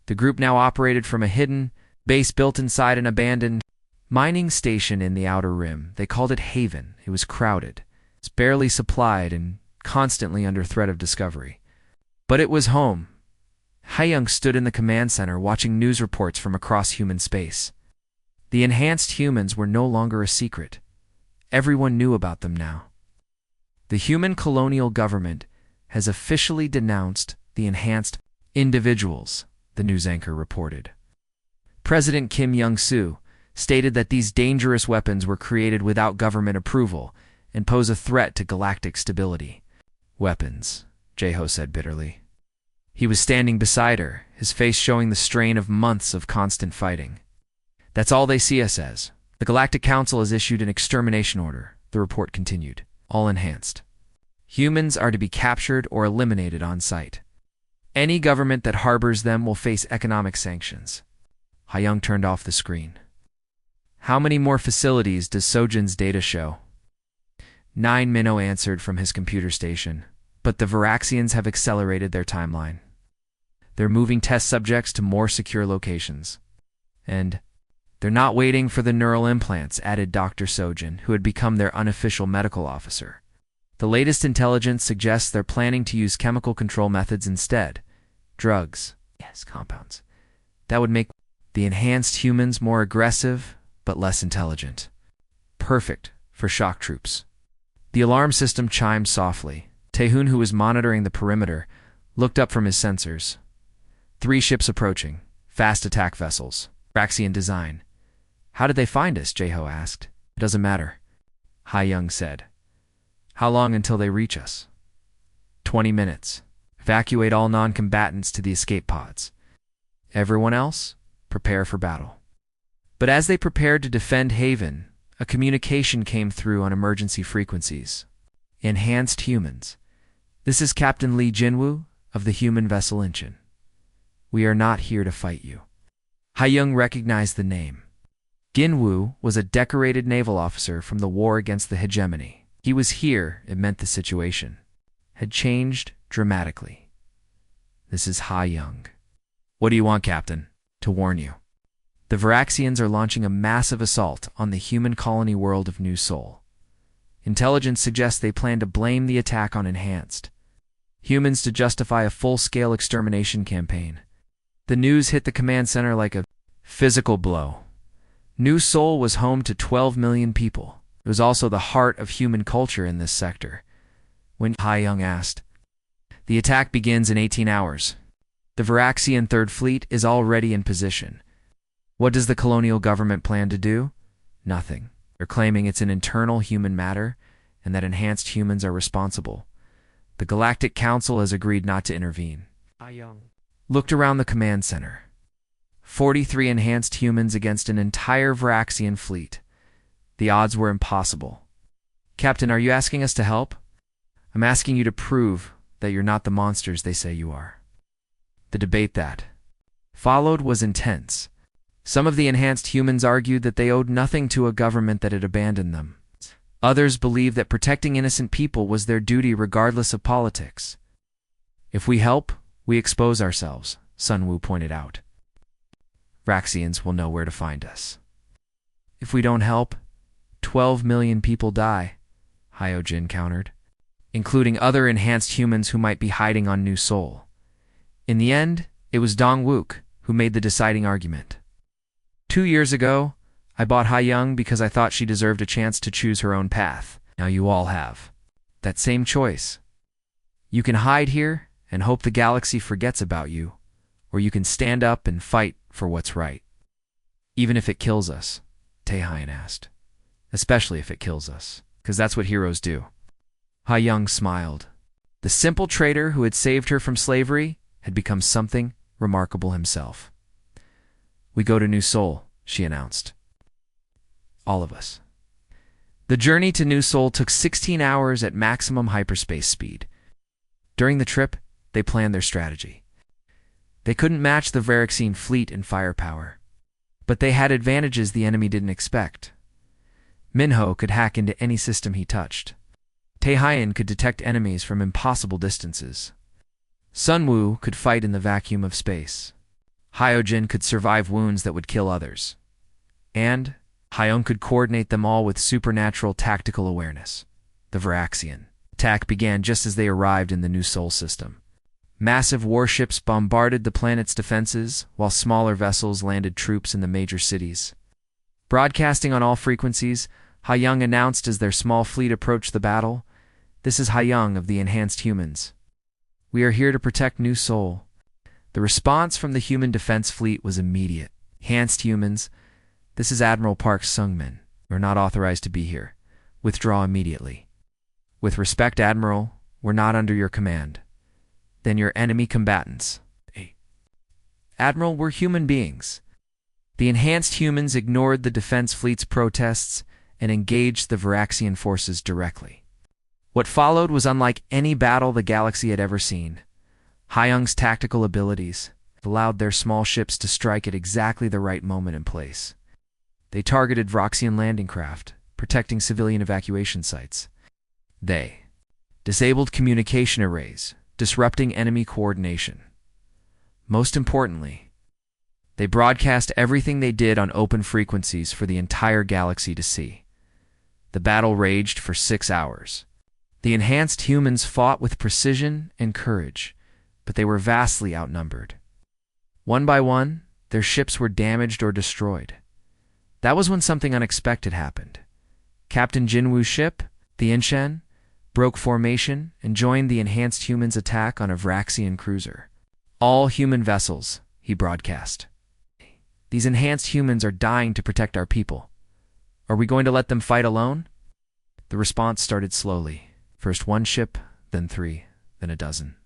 The group now operated from a hidden base built inside an abandoned mining station in the Outer Rim. They called it Haven. It was crowded, it's barely supplied, and constantly under threat of discovery. But it was home. Hai-Young stood in the command center watching news reports from across human space. The enhanced humans were no longer a secret. Everyone knew about them now. The human colonial government has officially denounced the enhanced individuals, the news anchor reported. President Kim Young-soo stated that these dangerous weapons were created without government approval and pose a threat to galactic stability. "Weapons," Jeho said bitterly. He was standing beside her, his face showing the strain of months of constant fighting. "That's all they see us as. The Galactic Council has issued an extermination order," the report continued. "All enhanced humans are to be captured or eliminated on sight. Any government that harbors them will face economic sanctions." Hai-Young turned off the screen. "How many more facilities does Sojin's data show?" 9, Minho answered from his computer station. "But the Varaxians have accelerated their timeline. They're moving test subjects to more secure locations. And they're not waiting for the neural implants," added Dr. Sojin, who had become their unofficial medical officer. "The latest intelligence suggests they're planning to use chemical control methods instead. Drugs. Yes, compounds. That would make the enhanced humans more aggressive, but less intelligent. Perfect for shock troops." The alarm system chimed softly. Taehoon, who was monitoring the perimeter, looked up from his sensors. 3 ships approaching. Fast attack vessels. Varaxian design. "How did they find us?" Jeho asked. "It doesn't matter," Hai-Young said. "How long until they reach us?" 20 minutes. Evacuate all non-combatants to the escape pods. Everyone else, prepare for battle." But as they prepared to defend Haven, a communication came through on emergency frequencies. "Enhanced humans. This is Captain Lee Jinwoo of the human vessel Incheon. We are not here to fight you." Hai-Young recognized the name. Jinwoo was a decorated naval officer from the war against the hegemony. He was here, it meant the situation had changed dramatically. "This is Hai-Young." "What do you want, Captain?" "To warn you. The Varaxians are launching a massive assault on the human colony world of New Sol. Intelligence suggests they plan to blame the attack on enhanced humans to justify a full-scale extermination campaign." The news hit the command center like a physical blow. New Sol was home to 12 million people. It was also the heart of human culture in this sector. When Hai-Young asked, "The attack begins in 18 hours. The Varaxian Third Fleet is already in position. What does the colonial government plan to do? Nothing. They're claiming it's an internal human matter and that enhanced humans are responsible. The Galactic Council has agreed not to intervene." Hai-Young looked around the command center. 43 enhanced humans against an entire Varaxian fleet. The odds were impossible. Captain, are you asking us to help? I'm asking you to prove that you're not the monsters they say you are. The debate that followed was intense. Some of the enhanced humans argued that they owed nothing to a government that had abandoned them. Others believed that protecting innocent people was their duty regardless of politics. If we help, we expose ourselves, Sun Wu pointed out. Varaxians will know where to find us. If we don't help, 12 million people die, Hyojin countered, including other enhanced humans who might be hiding on New Sol. In the end, it was Dong Wook who made the deciding argument. 2 years ago, I bought Hayoung because I thought she deserved a chance to choose her own path. Now you all have that same choice. You can hide here and hope the galaxy forgets about you, or you can stand up and fight for what's right. Even if it kills us, Taehyun asked. Especially if it kills us, because that's what heroes do. Hayoung smiled. The simple trader who had saved her from slavery had become something remarkable himself. We go to New Sol, she announced. All of us. The journey to New Sol took 16 hours at maximum hyperspace speed. During the trip, they planned their strategy. They couldn't match the Varaxian fleet in firepower, but they had advantages the enemy didn't expect. Minho could hack into any system he touched. Taehyun could detect enemies from impossible distances. Sun Wu could fight in the vacuum of space. Hyojin could survive wounds that would kill others. And Hayoung could coordinate them all with supernatural tactical awareness. The Varaxian attack began just as they arrived in the New Sol system. Massive warships bombarded the planet's defenses, while smaller vessels landed troops in the major cities. Broadcasting on all frequencies, Hayoung announced as their small fleet approached the battle, "This is Hayoung of the Enhanced Humans. We are here to protect New Sol." The response from the human defense fleet was immediate. "Enhanced Humans, this is Admiral Park Sungmin. We're not authorized to be here. Withdraw immediately." "With respect, Admiral, we're not under your command." "Then you're enemy combatants." "Admiral, we're human beings." The enhanced humans ignored the defense fleet's protests and engaged the Varaxian forces directly. What followed was unlike any battle the galaxy had ever seen. Hayoung's tactical abilities allowed their small ships to strike at exactly the right moment and place. They targeted Varaxian landing craft, protecting civilian evacuation sites. They disabled communication arrays, disrupting enemy coordination. Most importantly, they broadcast everything they did on open frequencies for the entire galaxy to see. The battle raged for 6 hours. The enhanced humans fought with precision and courage, but they were vastly outnumbered. One by one, their ships were damaged or destroyed. That was when something unexpected happened. Captain Jinwoo's ship, the Inshen, broke formation and joined the enhanced humans' attack on a Varaxian cruiser. "All human vessels," he broadcast. "These enhanced humans are dying to protect our people. Are we going to let them fight alone?" The response started slowly. First one ship, then 3, then a dozen.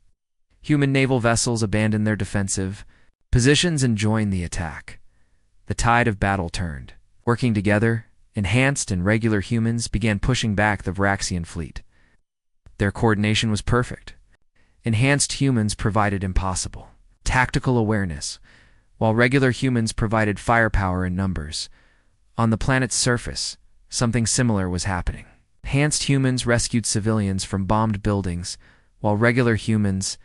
Human naval vessels abandoned their defensive positions and joined the attack. The tide of battle turned. Working together, enhanced and regular humans began pushing back the Varaxian fleet. Their coordination was perfect. Enhanced humans provided impossible tactical awareness, while regular humans provided firepower in numbers. On the planet's surface, something similar was happening. Enhanced humans rescued civilians from bombed buildings, while regular humans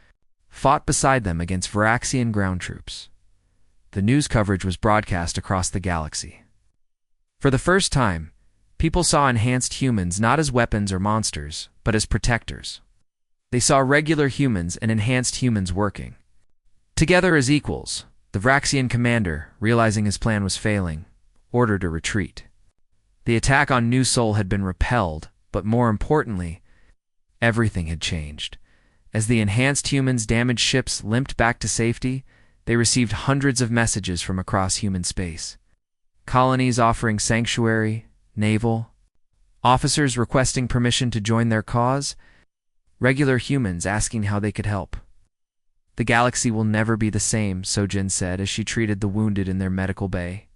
fought beside them against Varaxian ground troops. The news coverage was broadcast across the galaxy. For the first time, people saw enhanced humans not as weapons or monsters, but as protectors. They saw regular humans and enhanced humans working together as equals. The Varaxian commander, realizing his plan was failing, ordered a retreat. The attack on New Sol had been repelled, but more importantly, everything had changed. As the enhanced humans' damaged ships limped back to safety, they received hundreds of messages from across human space. Colonies offering sanctuary, naval, officers requesting permission to join their cause, regular humans asking how they could help. The galaxy will never be the same, Sojin said as she treated the wounded in their medical bay.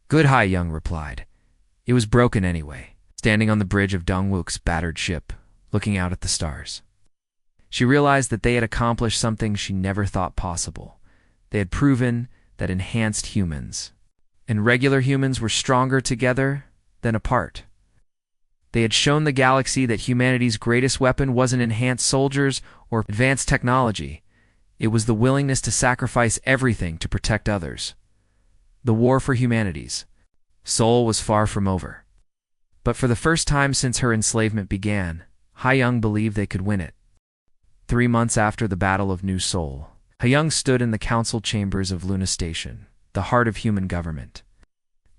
Good, Hai Young replied. It was broken anyway, standing on the bridge of Dongwook's battered ship, looking out at the stars. She realized that they had accomplished something she never thought possible. They had proven that enhanced humans and regular humans were stronger together than apart. They had shown the galaxy that humanity's greatest weapon wasn't enhanced soldiers or advanced technology. It was the willingness to sacrifice everything to protect others. The war for humanity's soul was far from over. But for the first time since her enslavement began, Hai Young believed they could win it. 3 months after the Battle of New Seoul, Hai Young stood in the council chambers of Luna Station, the heart of human government.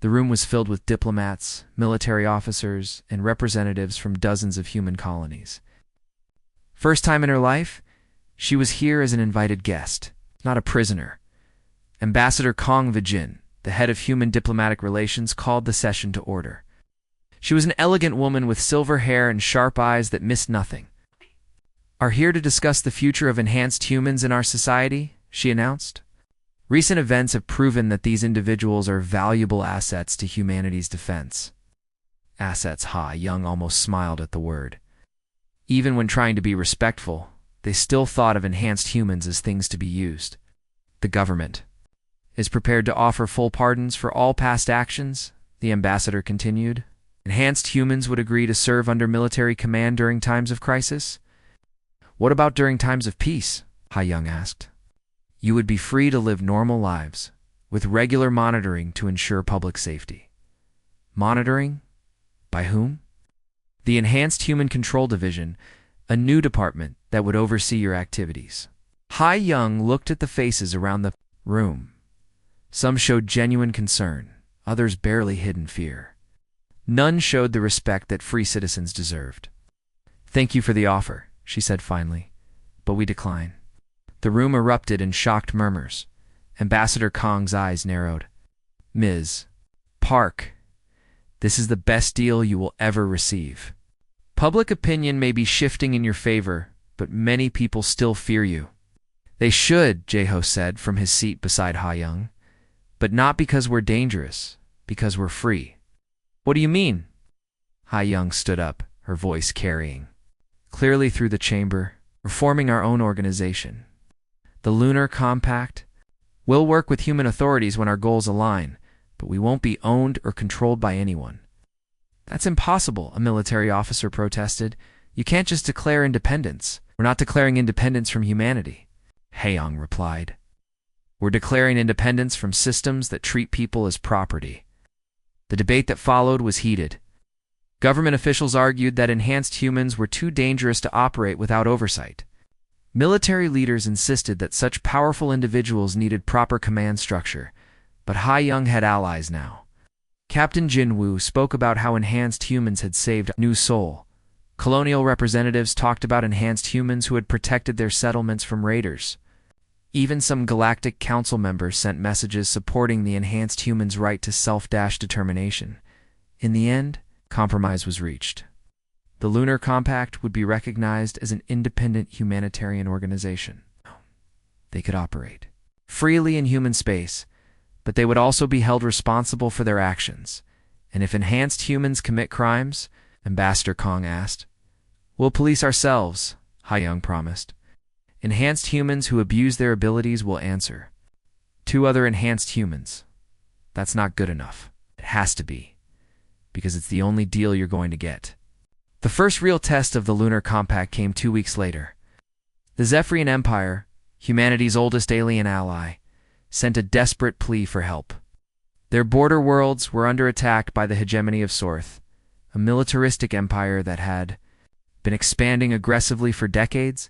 The room was filled with diplomats, military officers, and representatives from dozens of human colonies. First time in her life, she was here as an invited guest, not a prisoner. Ambassador Kong Vijin, the head of human diplomatic relations, called the session to order. She was an elegant woman with silver hair and sharp eyes that missed nothing. "Are here to discuss the future of enhanced humans in our society," she announced. "Recent events have proven that these individuals are valuable assets to humanity's defense." Assets, Ha Young almost smiled at the word. Even when trying to be respectful, they still thought of enhanced humans as things to be used. "The government is prepared to offer full pardons for all past actions," the ambassador continued. "Enhanced humans would agree to serve under military command during times of crisis." "What about during times of peace?" Ha Young asked. "You would be free to live normal lives, with regular monitoring to ensure public safety." "Monitoring? By whom?" "The Enhanced Human Control Division, a new department that would oversee your activities." Hai Young looked at the faces around the room. Some showed genuine concern, others barely hidden fear. None showed the respect that free citizens deserved. "Thank you for the offer," she said finally, "but we decline." The room erupted in shocked murmurs. Ambassador Kong's eyes narrowed. "Ms. Park, this is the best deal you will ever receive. Public opinion may be shifting in your favor, but many people still fear you." "They should," Jae-ho said from his seat beside Ha Young. "But not because we're dangerous, because we're free." "What do you mean?" Ha Young stood up, her voice carrying clearly through the chamber. "We're forming our own organization. The Lunar Compact. We'll work with human authorities when our goals align, but we won't be owned or controlled by anyone." "That's impossible," a military officer protested. "You can't just declare independence." "We're not declaring independence from humanity," Ha Young replied. "We're declaring independence from systems that treat people as property." The debate that followed was heated. Government officials argued that enhanced humans were too dangerous to operate without oversight. Military leaders insisted that such powerful individuals needed proper command structure, but Ha Young had allies now. Captain Jin Woo spoke about how enhanced humans had saved New Seoul. Colonial representatives talked about enhanced humans who had protected their settlements from raiders. Even some Galactic Council members sent messages supporting the enhanced humans' right to self-determination. In the end, compromise was reached. The Lunar Compact would be recognized as an independent humanitarian organization. They could operate freely in human space, but they would also be held responsible for their actions. "And if enhanced humans commit crimes," Ambassador Kong asked. "We'll police ourselves," Ha Young promised. "Enhanced humans who abuse their abilities will answer." 2 other enhanced humans. That's not good enough. It has to be, because it's the only deal you're going to get. The first real test of the Lunar Compact came 2 weeks later. The Zephyrian Empire, humanity's oldest alien ally, sent a desperate plea for help. Their border worlds were under attack by the hegemony of Sorth, a militaristic empire that had been expanding aggressively for decades.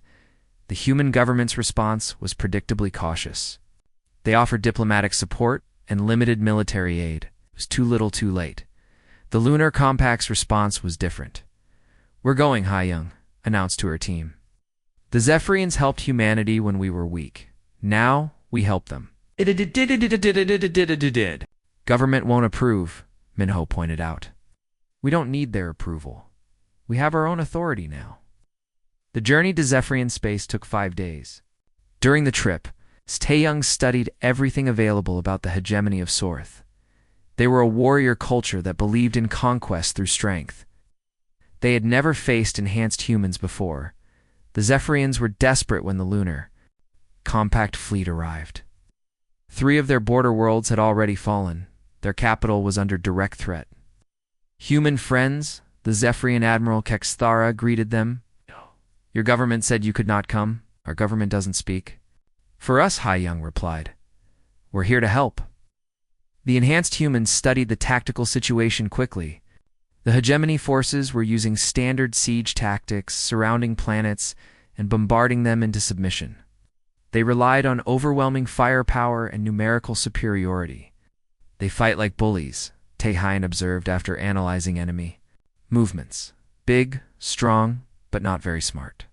The human government's response was predictably cautious. They offered diplomatic support and limited military aid. It was too little too late. The Lunar Compact's response was different. "We're going," Ha Young announced to her team. "The Zephyrians helped humanity when we were weak. Now we help them." "Government won't approve," Minho pointed out. "We don't need their approval. We have our own authority now." The journey to Zephyrian space took 5 days. During the trip, Taeyang studied everything available about the hegemony of Sorth. They were a warrior culture that believed in conquest through strength. They had never faced enhanced humans before. The Zephyrians were desperate when the lunar compact fleet arrived. 3 of their border worlds had already fallen. Their capital was under direct threat. Human friends, the Zephyrian Admiral Kexthara greeted them. "Your government said you could not come. Our government doesn't speak." "For us," Haiyang replied. "We're here to help." The enhanced humans studied the tactical situation quickly. The hegemony forces were using standard siege tactics, surrounding planets and bombarding them into submission. They relied on overwhelming firepower and numerical superiority. "They fight like bullies," Taehyun observed after analyzing enemy movements. "Big, strong, but not very smart."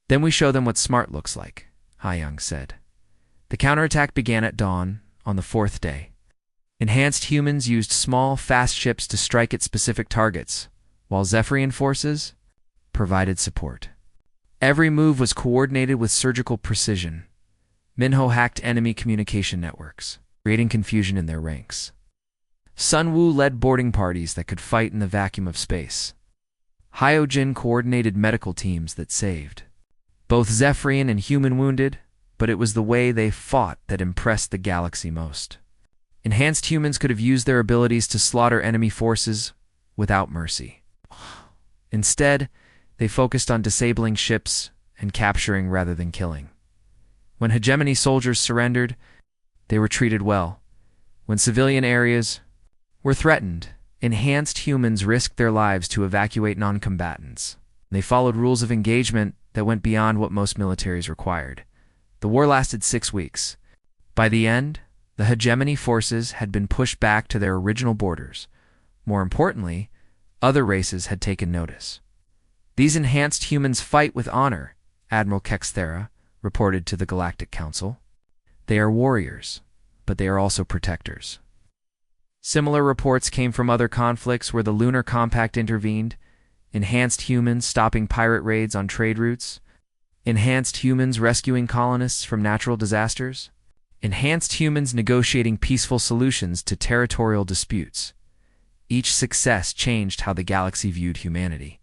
"Then we show them what smart looks like," Haiyang said. The counterattack began at dawn on the 4th day. Enhanced humans used small, fast ships to strike at specific targets, while Zephyrian forces provided support. Every move was coordinated with surgical precision. Minho hacked enemy communication networks, creating confusion in their ranks. Sun Wu led boarding parties that could fight in the vacuum of space. Hyojin coordinated medical teams that saved both Zephyrian and human wounded, but it was the way they fought that impressed the galaxy most. Enhanced humans could have used their abilities to slaughter enemy forces without mercy. Instead, they focused on disabling ships and capturing rather than killing. When hegemony soldiers surrendered, they were treated well. When civilian areas were threatened, enhanced humans risked their lives to evacuate non-combatants. They followed rules of engagement that went beyond what most militaries required. The war lasted 6 weeks. By the end, the hegemony forces had been pushed back to their original borders. More importantly, other races had taken notice. "These enhanced humans fight with honor," Admiral Kexthara reported to the Galactic Council. "They are warriors, but they are also protectors." Similar reports came from other conflicts where the Lunar Compact intervened. Enhanced humans stopping pirate raids on trade routes. Enhanced humans rescuing colonists from natural disasters. Enhanced humans negotiating peaceful solutions to territorial disputes. Each success changed how the galaxy viewed humanity.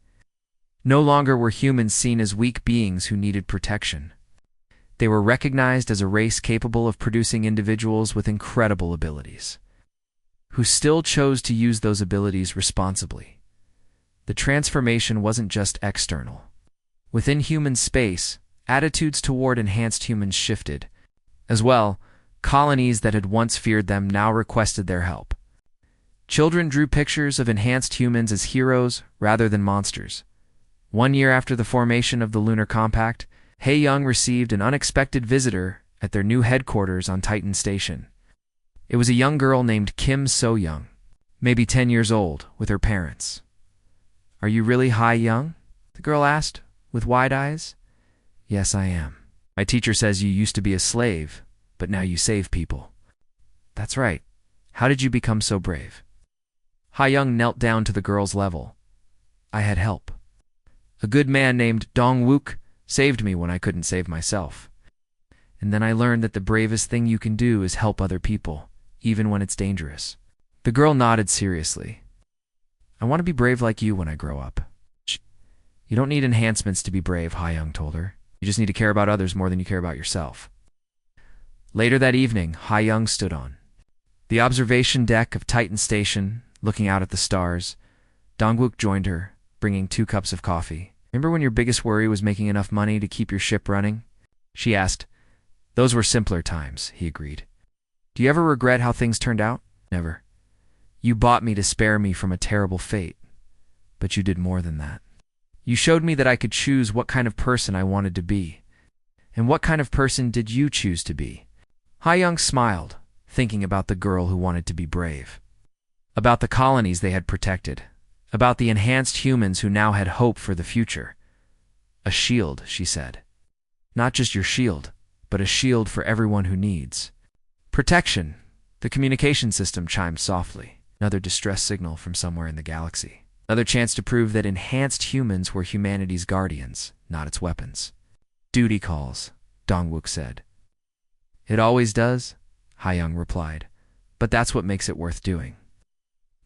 No longer were humans seen as weak beings who needed protection. They were recognized as a race capable of producing individuals with incredible abilities, who still chose to use those abilities responsibly. The transformation wasn't just external. Within human space, attitudes toward enhanced humans shifted. As well, colonies that had once feared them now requested their help. Children drew pictures of enhanced humans as heroes rather than monsters. 1 year after the formation of the Lunar Compact, Haiyang received an unexpected visitor at their new headquarters on Titan Station. It was a young girl named Kim So-young, maybe 10 years old, with her parents. "Are you really Haiyang?" the girl asked, with wide eyes. "Yes, I am. My teacher says you used to be a slave, but now you save people." "That's right. How did you become so brave?" Haiyang knelt down to the girl's level. "I had help. A good man named Dong-wook saved me when I couldn't save myself. And then I learned that the bravest thing you can do is help other people, even when it's dangerous." The girl nodded seriously. "I want to be brave like you when I grow up." "You don't need enhancements to be brave," Haiyang told her. "You just need to care about others more than you care about yourself." Later that evening, Haiyang stood on the observation deck of Titan Station, looking out at the stars. Dongwook joined her, bringing 2 cups of coffee. "Remember when your biggest worry was making enough money to keep your ship running?" she asked. "Those were simpler times," he agreed. "Do you ever regret how things turned out?" "Never. You bought me to spare me from a terrible fate. But you did more than that. You showed me that I could choose what kind of person I wanted to be. And what kind of person did you choose to be?" Haiyang smiled, thinking about the girl who wanted to be brave. About the colonies they had protected. About the enhanced humans who now had hope for the future. "A shield," she said. "Not just your shield, but a shield for everyone who needs protection." The communication system chimed softly. Another distress signal from somewhere in the galaxy. Another chance to prove that enhanced humans were humanity's guardians, not its weapons. "Duty calls," Dongwook said. It always does, Hayoung replied, but that's what makes it worth doing.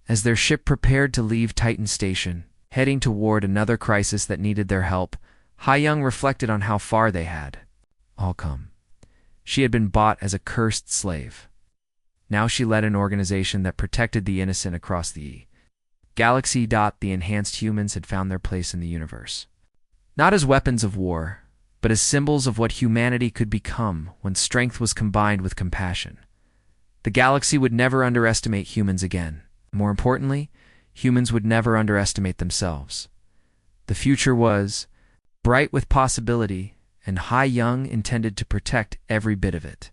As their ship prepared to leave Titan Station, heading toward another crisis that needed their help, Hayoung reflected on how far they had all come. She had been bought as a cursed slave. Now she led an organization that protected the innocent across the galaxy. The enhanced humans had found their place in the universe. Not as weapons of war, but as symbols of what humanity could become when strength was combined with compassion. The galaxy would never underestimate humans again. More importantly, humans would never underestimate themselves. The future was bright with possibility, and Hayoung intended to protect every bit of it.